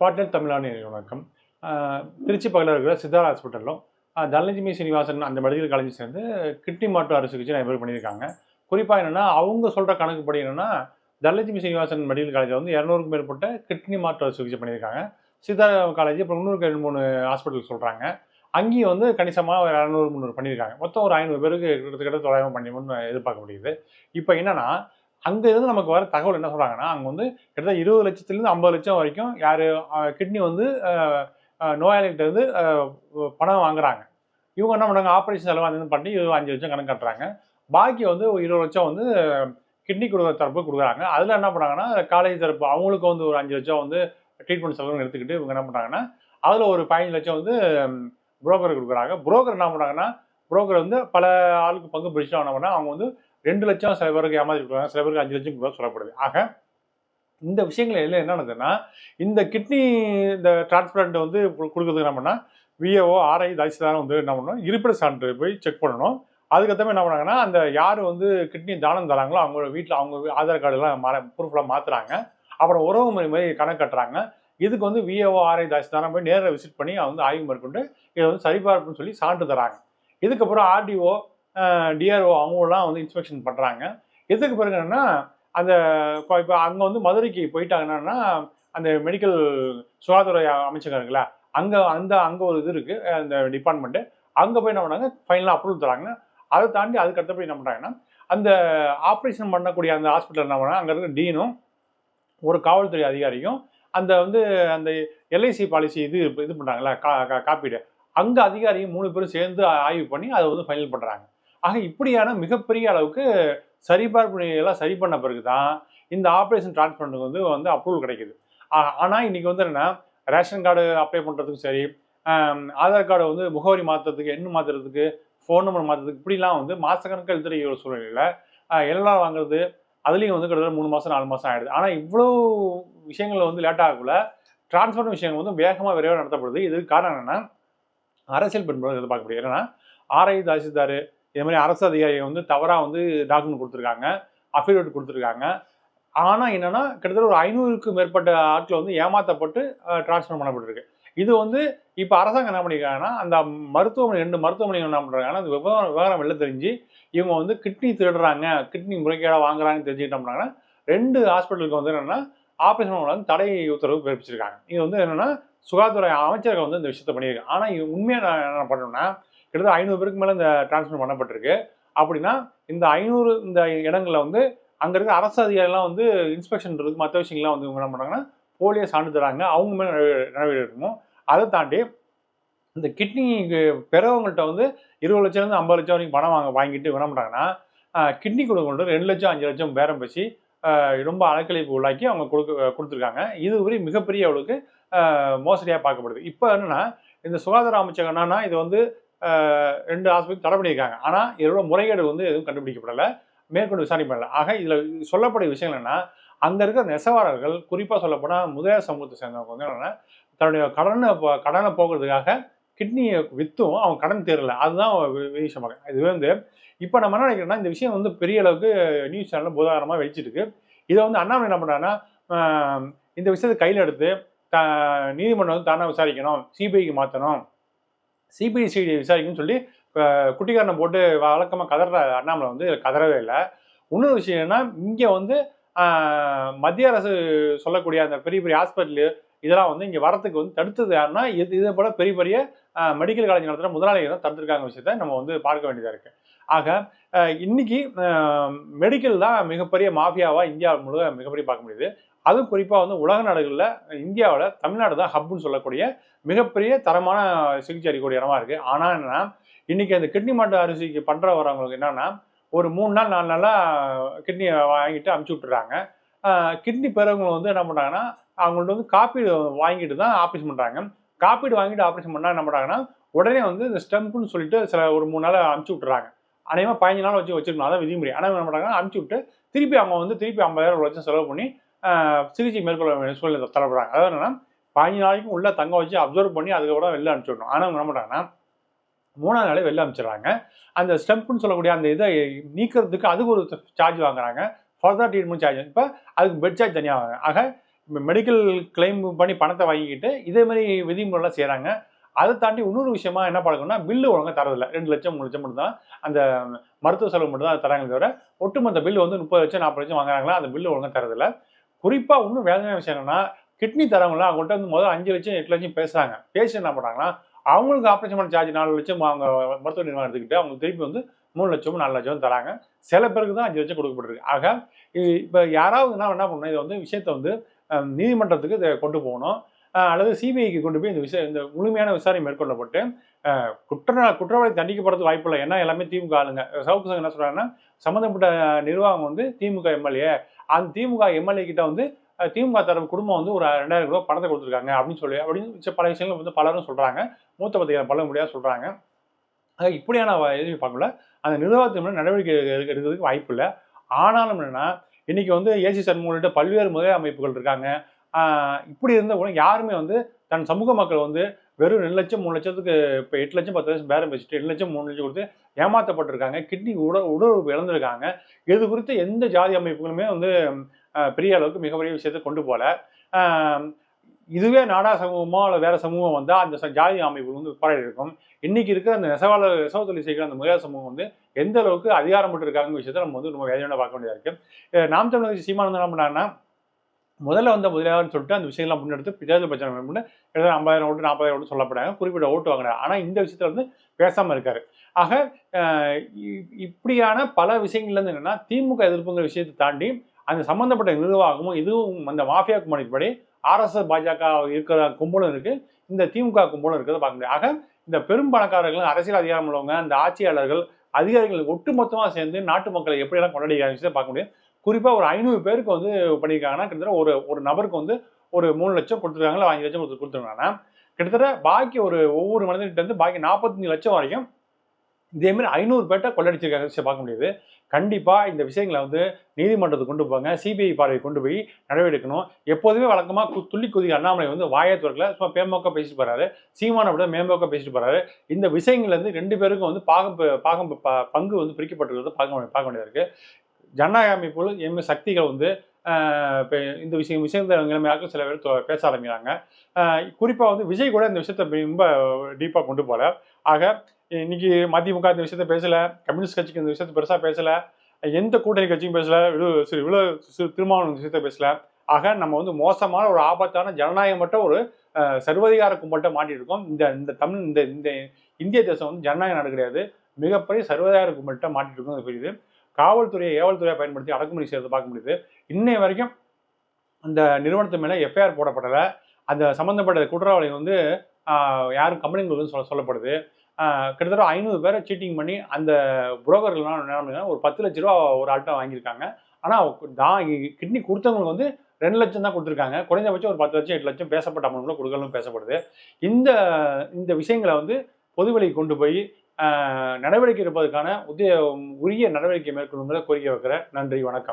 Spotlight Tamil Nadu வணக்கம். திருச்சி பக்கத்தில் இருக்கிற சித்தார் ஹாஸ்பிட்டலும் தனலட்சுமி சீனிவாசன் அந்த மெடிக்கல் காலேஜ் சேர்ந்து கிட்னி மாற்று அறுவை சிகிச்சை நிறைய பேர் பண்ணியிருக்காங்க. குறிப்பாக என்னென்னா அவங்க சொல்கிற கணக்குப்படி என்னென்னா தனலட்சுமி சீனிவாசன் மெடிக்கல் காலேஜில் வந்து 200க்கும் மேற்பட்ட கிட்னி மாற்று அறுவை சிகிச்சை பண்ணியிருக்காங்க. சித்தார் காலேஜ் அப்புறம் 303 ஹாஸ்பிட்டல் சொல்கிறாங்க. அங்கேயும் வந்து கணிசமாக ஒரு 200-300 பண்ணியிருக்காங்க. மொத்தம் ஒரு 500 பேருக்கு கிட்டத்தட்ட தோராயமாக பண்ணிடும்னு எதிர்பார்க்க முடியுது. இப்போ என்னென்னா அங்கே இருந்து நமக்கு வர தகவல் என்ன சொல்கிறாங்கன்னா, அங்கே வந்து கிட்டத்தட்ட 20 லட்சத்துலேருந்து 50 லட்சம் வரைக்கும் யார் கிட்னி வந்து நோயாளிகிட்ட இருந்து பணம் வாங்குறாங்க. இவங்க என்ன பண்ணுறாங்க, ஆப்ரேஷன் செலவு அந்த பண்ணி 5 லட்சம் கணக்கு கட்டுறாங்க. பாக்கி வந்து 20 லட்சம் வந்து கிட்னி கொடுக்குற தரப்பு கொடுக்குறாங்க. அதில் என்ன பண்ணுறாங்கன்னா, காலேஜ் தரப்பு அவங்களுக்கு வந்து ஒரு 5 லட்சம் வந்து ட்ரீட்மெண்ட் செலவுன்னு எடுத்துக்கிட்டு இவங்க என்ன பண்ணுறாங்கன்னா, அதில் ஒரு 15 லட்சம் வந்து புரோக்கருக்கு கொடுக்குறாங்க. புரோக்கர் என்ன பண்ணுறாங்கன்னா, புரோக்கர் வந்து பல ஆளுக்கு பங்கு பிடிச்சிட்டு என்ன பண்ணால் அவங்க வந்து 2 லட்சம் சில பேருக்கு ஏமாற்றி கொடுக்குறாங்க, சில பேருக்கு 5 லட்சம் கூட சொல்லப்படுது. ஆக இந்த விஷயங்கள் எல்லாம் என்ன நடக்குதுன்னா, இந்த கிட்னி இந்த டிரான்ஸ்பிளான்ட் வந்து கொடுக்குறதுக்கு என்ன பண்ணால் விஏஓ ஆர்ஐ தாசில்தார் வந்து என்ன பண்ணணும், இருப்பிட சான்று போய் செக் பண்ணணும். அதுக்கப்புறமே என்ன பண்ணாங்கன்னா, அந்த யார் வந்து கிட்னி தானம் தராங்களோ அவங்க வீட்டில் அவங்க ஆதார் கார்டுலாம் ப்ரூஃப்லாம் மாற்றுறாங்க. அப்புறம் உறவு முறை மாதிரி கணக்கு கட்டுறாங்க. இதுக்கு வந்து விஏஓ ஆர்ஐ தாசில்தாரம் போய் நேரில் விசிட் பண்ணி வந்து ஆய்வு மேற்கொண்டு இதை வந்து சரிபார்ப்புன்னு சொல்லி சான்று தராங்க. இதுக்கப்புறம் ஆர்டிஓ டிஆர்ஓ அவங்களாம் வந்து இன்ஸ்பெக்ஷன் பண்ணுறாங்க. இதுக்கு பிறகு என்னென்னா, அந்த இப்போ அங்கே வந்து மதுரைக்கு போயிட்டாங்கன்னா அந்த மெடிக்கல் சுகாதார அமைச்சகம் இருக்குல்ல, அங்கே ஒரு இது இருக்குது, அந்த டிபார்ட்மெண்ட்டு. அங்கே போய் என்ன பண்ணாங்க, ஃபைனலாக அப்ரூவல் தராங்க. அதை தாண்டி அதுக்கடுத்தபடி என்ன பண்ணுறாங்கன்னா, அந்த ஆப்ரேஷன் பண்ணக்கூடிய அந்த ஹாஸ்பிட்டல் என்ன பண்ணாங்க, அங்கே இருக்க டீனும் ஒரு காவல்துறை அதிகாரியும் அந்த வந்து அந்த எல்ஐசி பாலிசி இது பண்ணுறாங்களா காப்பீடு, அங்கே அதிகாரியும் 3 பேரும் சேர்ந்து ஆய்வு பண்ணி அதை வந்து ஃபைனல் பண்ணுறாங்க. ஆக இப்படியான மிகப்பெரிய அளவுக்கு சரிபார்ப்பு எல்லாம் சரி பண்ண பிறகு தான் இந்த ஆப்ரேஷன் டிரான்ஸ்பிளான்ட்டுக்கு வந்து அப்ரூவல் கிடைக்குது. ஆனால் இன்றைக்கி வந்து என்னென்னா, ரேஷன் கார்டு அப்ளை பண்ணுறதுக்கும் சரி, ஆதார் கார்டை வந்து முகவரி மாற்றுறதுக்கு, எண் மாற்றுறதுக்கு, ஃபோன் நம்பர் மாற்றுறதுக்கு இப்படிலாம் வந்து மாதக்கணக்கில் எழுதுகிற ஒரு சூழ்நிலையில் எல்லாம் வாங்குறது, அதுலேயும் வந்து கிட்டத்தட்ட 3 மாதம் 4 மாதம் ஆகிடுது. ஆனால் இவ்வளோ விஷயங்கள் வந்து லேட் ஆகக்குள்ள டிரான்ஸ்பர் விஷயங்கள் வந்து வேகமாக விரைவாக நடத்தப்படுது. இதுக்கு காரணம் என்னென்னா, அரசியல் பெண்புகள் எதிர்பார்க்க முடியாது. ஏன்னா ஆர்ஐ தாசில்தார் இதே மாதிரி அரசு அதிகாரிகள் வந்து தவறாக வந்து டாக்குமெண்ட் கொடுத்துருக்காங்க, அஃபிடவிட் கொடுத்துருக்காங்க. ஆனால் என்னென்னா கிட்டத்தட்ட ஒரு 500க்கும் மேற்பட்ட ஆட்கள் வந்து ஏமாற்றப்பட்டு டிரான்ஸ்ஃபர் பண்ணப்பட்டிருக்கு. இது வந்து இப்போ அரசாங்கம் என்ன பண்ணியிருக்காங்கன்னா, அந்த மருத்துவமனை 2 மருத்துவமனைகள் என்ன பண்ணுறாங்கன்னா, அந்த விவகாரம் வெளில தெரிஞ்சு இவங்க வந்து கிட்னி திருடுறாங்க, கிட்னி முறைகேடாக வாங்குறாங்கன்னு தெரிஞ்சுக்கிட்டு என்ன பண்ணுறாங்கன்னா, 2 ஹாஸ்பிட்டலுக்கு வந்து என்னென்னா ஆப்ரேஷன் வந்து தடை உத்தரவு பிறப்பிச்சிருக்காங்க. இது வந்து என்னென்னா சுகாதார அமைச்சர்கள் வந்து இந்த விஷயத்தை பண்ணியிருக்காங்க. ஆனால் உண்மையாக நான் என்ன பண்ணணும்னா, கிட்டத்தட்ட 500 பேருக்கு மேலே இந்த டிரான்ஸ்ஃபர் பண்ணப்பட்டிருக்கு. அப்படின்னா இந்த 500 இந்த இடங்களில் வந்து அங்கே இருக்க அரசு அதிகாரிலாம் வந்து இன்ஸ்பெக்ஷன் இருக்குது, மற்ற விஷயங்கள்லாம் வந்து இவங்க என்ன பண்ணுறாங்கன்னா போலியோ சான்று தராங்க, அவங்க மேலே நடவடிக்கை எடுக்கணும். அதை தாண்டி இந்த கிட்னி பெறவங்கள்ட்ட வந்து 20 லட்சம்லேருந்து 50 லட்சம் வரைக்கும் பணம் வாங்கிட்டு என்ன பண்ணுறாங்கன்னா, கிட்னி கொடுக்கணும் 2 லட்சம் 5 லட்சம் பேரம் பேசி ரொம்ப அலக்கழிப்பு உள்ளாக்கி அவங்க கொடுத்துருக்காங்க. இது ஒரு மிகப்பெரிய அளவுக்கு மோசடியாக பார்க்கப்படுது. இப்போ என்னென்னா, இந்த சுகாதார அமைச்சகம் என்னன்னா இது வந்து 2 ஹாஸ்பிட்டல் தடை பண்ணியிருக்காங்க. ஆனால் இதோட முறைகேடு வந்து எதுவும் கண்டுபிடிக்கப்படலை, மேற்கொண்டு விசாரணை பண்ணல. ஆக இதில் சொல்லக்கூடிய விஷயங்கள் என்னென்னா, அங்கே இருக்கிற நெசவாளர்கள் குறிப்பாக சொல்லப்போனால் முதலியார் சமூகத்தை சேர்ந்தவங்க வந்து என்னென்னா, தன்னுடைய கடனை போக்குறதுக்காக கிட்னியை விற்றும் அவங்க கடன் தீரலை. அதுதான் விஷயமாக இது வந்து இப்போ நம்ம என்ன நினைக்கிறோம்னா, இந்த விஷயம் வந்து பெரிய அளவுக்கு நியூஸ் சேனலில் பூதாகரமாக வெளிச்சிட்டு இருக்கு. இதை வந்து அண்ணாமலை என்ன பண்ணுறாங்கன்னா, இந்த விஷயத்தை கையில் எடுத்து நீதிமன்றம் வந்து தானே விசாரிக்கணும், சிபிஐக்கு மாற்றணும், சிபிசிஐடி விசாரிக்கணும்னு சொல்லி குட்டிக்காரனை போட்டு வழக்கமாக கதற அண்ணாமலை வந்து கதறவே இல்லை. இன்னொரு விஷயம் என்னன்னா, இங்கே வந்து மத்திய அரசு சொல்லக்கூடிய அந்த பெரிய பெரிய ஹாஸ்பிட்டலு இதெல்லாம் வந்து இங்கே வரத்துக்கு வந்து தடுத்தது யாருன்னா, இதே போல பெரிய பெரிய மெடிக்கல் காலேஜ் நடத்துகிற முதலாளிகள் தான் தடுத்துருக்காங்க விஷயத்த நம்ம வந்து பார்க்க வேண்டியதாக இருக்குது. ஆக இன்னைக்கு மெடிக்கல் தான் மிகப்பெரிய மாஃபியாவாக இந்தியா முழுக்க மிகப்பெரிய பார்க்க முடியுது. அதுவும் குறிப்பாக வந்து உலக நாடுகளில் இந்தியாவில் தமிழ்நாடு தான் ஹப்புன்னு சொல்லக்கூடிய மிகப்பெரிய தரமான சிகிச்சை அளிக்கக்கூடிய இடமா இருக்குது. ஆனால் என்னென்னா, இன்றைக்கி அந்த கிட்னி மாற்று அறுவை பண்ணுற வரவங்களுக்கு என்னென்னா, ஒரு 3 நாள் 4 நாளாக கிட்னியை வாங்கிட்டு அமுச்சு விட்டுறாங்க. கிட்னி பெறவங்க வந்து என்ன பண்ணுறாங்கன்னா, அவங்கள்ட்ட வந்து காப்பீடு வாங்கிட்டு தான் ஆப்ரேஷன் பண்ணுறாங்க. காப்பீடு வாங்கிட்டு ஆப்ரேஷன் பண்ணால் என்ன பண்ணுறாங்கன்னா, உடனே வந்து இந்த ஸ்டெம்ப்னு சொல்லிட்டு சில ஒரு 3 நாள் அமுச்சு விட்டுறாங்க. அநேகமாக 15 நாள் வச்சுருக்கணும், அதான் விதிமுறை. ஆனால் என்ன பண்ணுறாங்கன்னா, அமுச்சு விட்டு திருப்பி அவங்க வந்து 50,000 ஒரு லட்சம் செலவு பண்ணி சிகிச்சை மேற்கொள்ள வேண்டிய சூழ்நிலை தள்ளப்படுறாங்க. அதாவது என்னன்னா 15 நாளைக்கும் உள்ள தங்க வச்சு அப்சர்வ் பண்ணி அதுக்கப்புறம் வெளில அனுப்பிச்சிடணும். ஆனால் அவங்க என்ன பண்ணுறாங்கன்னா, 3ஆவது நாளே வெளில அனுப்பிச்சிடுறாங்க. அந்த ஸ்டெம்ப்னு சொல்லக்கூடிய அந்த இதை நீக்கிறதுக்கு அதுக்கு ஒரு சார்ஜ் வாங்குறாங்க, ஃபர்தர் ட்ரீட்மெண்ட் சார்ஜ். இப்போ அதுக்கு பெட் சார்ஜ் தனியாக வாங்க. ஆக மெடிக்கல் கிளைம் பண்ணி பணத்தை வாங்கிக்கிட்டு இதே மாதிரி விதிமுறைலாம் செய்கிறாங்க. அதை தாண்டி இன்னொரு விஷயமா என்ன பழக்கம்னா பில்லு ஒழுங்காக தரதில்லை. 2 லட்சம் 3 லட்சம் மட்டும் தான் அந்த மருத்துவ செலவு மட்டும் தான் தராங்களே தவிர ஒட்டுமொத்த பில்லு வந்து 30 லட்சம் 40 லட்சம் வாங்குறாங்களா, அந்த பில்லு ஒழுங்காக தரதில்லை. குறிப்பாக இன்னும் வேதனையான விஷயம் என்னன்னா, கிட்னி தரவங்களாம் அவங்கள்ட்ட வந்து முதல்ல 5 லட்சம் 8 லட்சம் பேசுகிறாங்க. பேசி என்ன பண்ணுறாங்கன்னா, அவங்களுக்கு ஆப்ரேஷன் பண்ண சார்ஜ் 4 லட்சம் அவங்க மருத்துவ நிறுவனம் எடுத்துக்கிட்டு அவங்களுக்கு திருப்பி வந்து 3 லட்சம் 4 லட்சம் தராங்க. சில பேருக்கு தான் 5 லட்சம் கொடுக்கப்பட்டிருக்கு. ஆக இப்போ யாராவது என்ன பண்ணணும், இதை வந்து விஷயத்தை வந்து நீதிமன்றத்துக்கு இதை கொண்டு போகணும். அல்லது சிபிஐக்கு கொண்டு போய் இந்த முழுமையான விசாரணை மேற்கொள்ளப்பட்டு குற்றவாளி தண்டிக்கப்படுறது வாய்ப்பு இல்லை. ஏன்னா எல்லாமே திமுக ஆளுங்க. சவுக்கு சங்கம் என்ன சொல்றாங்கன்னா, சம்மந்தப்பட்ட நிர்வாகம் வந்து திமுக எம்எல்ஏ, அந்த திமுக எம்எல்ஏ கிட்ட வந்து திமுக தரப்பு குடும்பம் வந்து ஒரு 2000 ரூபாய் பணத்தை கொடுத்துருக்காங்க அப்படின்னு பல விஷயங்கள் வந்து பலரும் சொல்றாங்க. மூத்த பத்திரிகை பல முடியாது சொல்றாங்க. இப்படியான எதுவும் பார்க்கல, அந்த நிர்வாகத்தின் மேலே நடவடிக்கை எடுக்கிறதுக்கு வாய்ப்பு இல்லை. ஆனாலும் என்னன்னா, இன்னைக்கு வந்து ஏசி சண்முகம் உள்ளிட்ட பல்வேறு முதல் அமைப்புகள் இருக்காங்க. இப்படி இருந்த கூட யாருமே வந்து தன் சமூக மக்கள் வந்து வெறும் 2 லட்சம் 3 லட்சத்துக்கு இப்போ 8 லட்சம் 10 லட்சம் பேரம் வச்சுட்டு 2 லட்சம் 3 லட்சம் கொடுத்து ஏமாற்றப்பட்டிருக்காங்க. கிட்னி உடல் இழந்திருக்காங்க. இது குறித்து எந்த ஜாதி அமைப்புகளுமே வந்து பெரிய அளவுக்கு மிகப்பெரிய விஷயத்தை கொண்டு போகல. இதுவே நாடா சமூகமோ இல்லை வேற சமூகம் வந்தால் அந்த ஜாதி அமைப்புகள் வந்து போராடி இருக்கும். இன்னைக்கு இருக்கிற அந்த நெசவு தொழில் செய்கிற அந்த முதலியார் சமூகம் வந்து எந்த அளவுக்கு அதிகாரம் பெற்று இருக்காங்க விஷயத்தை நம்ம வந்து ரொம்ப வேதனையோட பார்க்க வேண்டியதாக இருக்கு. நாம் தமிழர் கட்சி சீமானந்தன் என்ன பண்ணாங்கன்னா, முதல்ல வந்த முதலியார்னு சொல்லிட்டு அந்த விஷயம்லாம் முன்னெடுத்து தேர்தல் பிரச்சாரம் பண்ணி 50,000 ஓட்டு 40,000 ஓட்டு சொல்லப்படாங்க, குறிப்பிட்ட ஓட்டு வாங்கினார். ஆனால் இந்த விஷயத்துல வந்து பேசாமல் இருக்காரு. ஆக இப்படியான பல விஷயங்கள்லேருந்து என்னன்னா, திமுக எதிர்ப்புங்கிற விஷயத்தை தாண்டி அந்த சம்பந்தப்பட்ட நிர்வாகமும் இதுவும் அந்த மாஃபியா கும்பலுக்கு ஆர்எஸ்எஸ் பாஜக இருக்கிற கும்பலும் இருக்கு, இந்த திமுக கும்பலும் இருக்கிறத பார்க்க முடியும். ஆக இந்த பெரும் பணக்காரர்கள், அரசியல் அதிகாரம் உள்ளவங்க, அந்த ஆட்சியாளர்கள், அதிகாரிகள் ஒட்டுமொத்தமாக சேர்ந்து நாட்டு மக்களை எப்படியெல்லாம் கொண்டாடிக்கிறாங்க விஷயத்தை பார்க்க முடியும். குறிப்பாக ஒரு 500 பேருக்கு வந்து பண்ணியிருக்காங்கன்னா, கிட்டத்தட்ட ஒரு நபருக்கு வந்து ஒரு 3 லட்சம் கொடுத்துருக்காங்களா, 5 லட்சம் கொடுத்துருக்காங்கன்னா, கிட்டத்தட்ட பாக்கி ஒவ்வொரு மனிதன்கிட்ட இருந்து பாக்கி 45 லட்சம் வரைக்கும் இதே மாதிரி 500 பேர்ட்ட கொள்ளடிச்சிருக்காங்க விஷயம் பார்க்க முடியுது. கண்டிப்பா இந்த விஷயங்களை வந்து நீதிமன்றத்துக்கு கொண்டு போங்க, சிபிஐ பார்வை கொண்டு போய் நடவடிக்கை எடுக்கணும். எப்போதுமே வழக்கமா துள்ளி குதிக்க அண்ணாமலை வந்து வாயை திறக்கல, சும்மா மேம்போக்கா பேசிட்டு போறாரு. சீமானை விட மேம்போக்கா பேசிட்டு போறாரு. இந்த விஷயங்கள்ல இருந்து 2 பேருக்கும் வந்து பங்கு வந்து பிரிக்கப்பட்டிருக்கிறத பார்க்க வேண்டியதா இருக்கு. ஜனநாயக அமைப்புகள் சக்திகள் வந்து இந்த விஷயத்தை நிலைமையாக சில பேர் பேச ஆரம்பிக்கிறாங்க. குறிப்பாக வந்து விஜய் கூட இந்த விஷயத்தை ரொம்ப டீப்பாக கொண்டு போகல. ஆக இன்னைக்கு மதிமுக இந்த விஷயத்த பேசல, கம்யூனிஸ்ட் கட்சிக்கு இந்த விஷயத்த பெருசாக பேசல, எந்த கூட்டணி கட்சியும் பேசல, திருமாவளவன் விஷயத்த பேசல. ஆக நம்ம வந்து மோசமான ஒரு ஆபத்தான ஜனநாயகமற்ற ஒரு சர்வதிகார கும்பல்கிட்ட மாட்டிட்டு இருக்கோம். இந்த இந்திய தேசம் வந்து ஜனநாயக நாடு கிடையாது, மிகப்பெரிய சர்வதிகார கும்பல்கிட்ட மாட்டிட்டு இருக்கோம் புரியுது. காவல்துறையை ஏவல்துறையை பயன்படுத்தி அடக்குமுறை செய்யறதை பார்க்க முடியுது. இன்னை வரைக்கும் அந்த நிறுவனத்து மேலே எஃப்ஐஆர் போடப்படலை. அந்த சம்மந்தப்பட்ட குற்றவாளி வந்து யாரும் கம்பெனிங்களுக்கு சொல்லப்படுது. கிட்டத்தட்ட 500 பேரை சீட்டிங் பண்ணி அந்த புரோக்கர்கள்லாம் என்ன ஒரு 10 லட்ச ரூபா ஒரு ஆள்கிட்ட வாங்கியிருக்காங்க. ஆனால் கிட்னி கொடுத்தவங்களுக்கு வந்து 2 லட்சம் தான் கொடுத்துருக்காங்க. குறைந்தபட்சம் ஒரு 10 லட்சம் 8 லட்சம் பேசப்பட்ட அமௌண்ட் கூட கொடுக்கணும்னு பேசப்படுது. இந்த விஷயங்களை வந்து பொதுவெளிக்கு கொண்டு போய் நடவடிக்கை எடுப்பதற்கான உரிய நடவடிக்கை மேற்கொள்ளுங்கிற கோரிக்கை வைக்கிறேன். நன்றி, வணக்கம்.